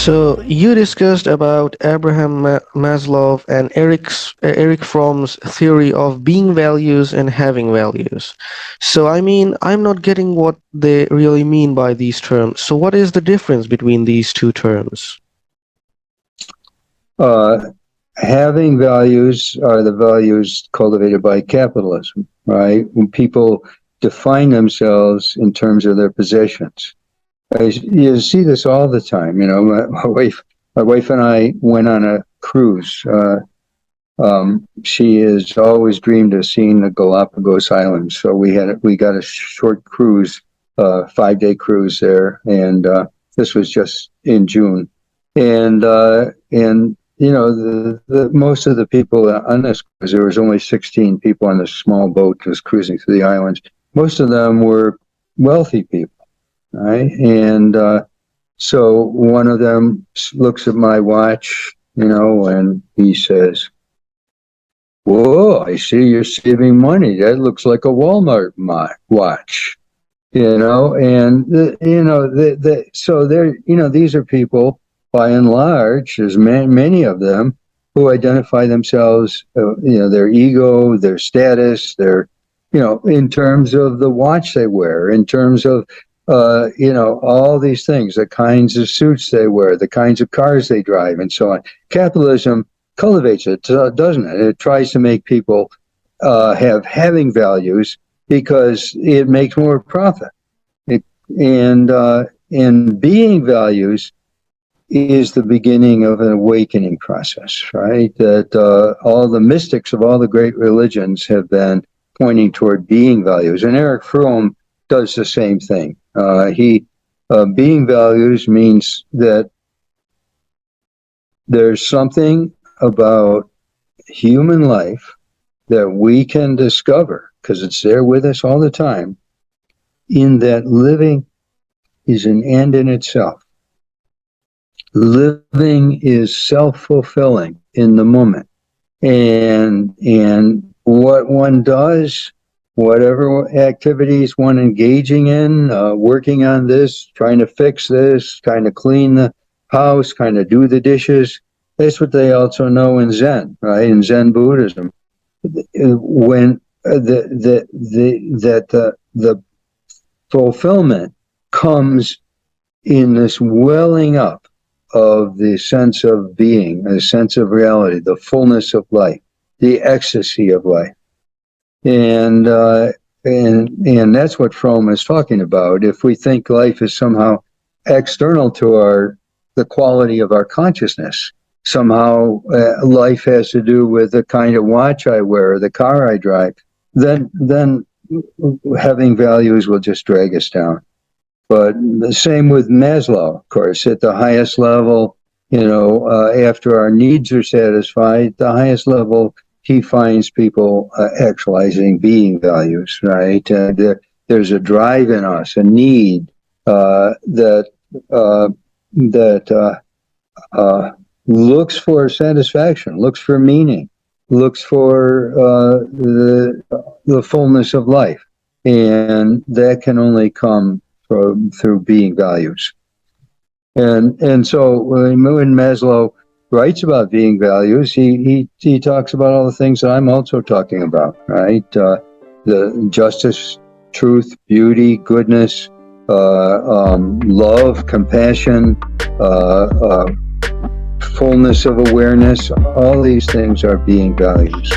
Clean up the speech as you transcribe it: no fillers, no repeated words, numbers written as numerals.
So you discussed about Abraham Maslow and Eric Fromm's theory of being values and having values. So I mean, I'm not getting what they really mean by these terms. So what is the difference between these two terms? Uh, Having values are the values cultivated by capitalism, right? When people define themselves in terms of their possessions. You see this all the time. You know, my wife and I went on a cruise. She has always dreamed of seeing the Galapagos Islands, so we got a short cruise, 5 day cruise there, and this was just in June, and you know the most of the people on this cruise, there was only 16 people on this small boat just cruising through the islands. Most of them were wealthy people, right? And so one of them looks at my watch, you know, and he says, "Whoa, I see you're saving money. That looks like a Walmart watch." You know, and so they're, you know, these are people by and large, there's many of them who identify themselves, you know, their ego, their status, their, you know, in terms of the watch they wear, in terms of, you know, all these things, the kinds of suits they wear, the kinds of cars they drive, and so on. Capitalism cultivates it, doesn't it? It tries to make people having values because it makes more profit. It, and being values is the beginning of an awakening process, right? That all the mystics of all the great religions have been pointing toward being values, and Eric Fromm does the same thing. He being values means that there's something about human life that we can discover because it's there with us all the time, in that living is an end in itself. Living is self-fulfilling in the moment. And what one does, whatever activities one engaging in, working on this, trying to fix this, trying to clean the house, kind of do the dishes, that's what they also know in Zen, right? In Zen Buddhism, when the fulfillment comes in this welling up of the sense of being, a sense of reality, the fullness of life, the ecstasy of life, and that's what Fromm is talking about. If we think life is somehow external to the quality of our consciousness, somehow life has to do with the kind of watch I wear, or the car I drive, then having values will just drag us down. But the same with Maslow, of course, at the highest level, you know, after our needs are satisfied, the highest level, he finds people actualizing being values, right? There's a drive in us, a need that looks for satisfaction, looks for meaning, looks for the fullness of life, and that can only come through being values. And so when Maslow writes about being values, he talks about all the things that I'm also talking about, right? The justice, truth, beauty, goodness, love, compassion, fullness of awareness. All these things are being values.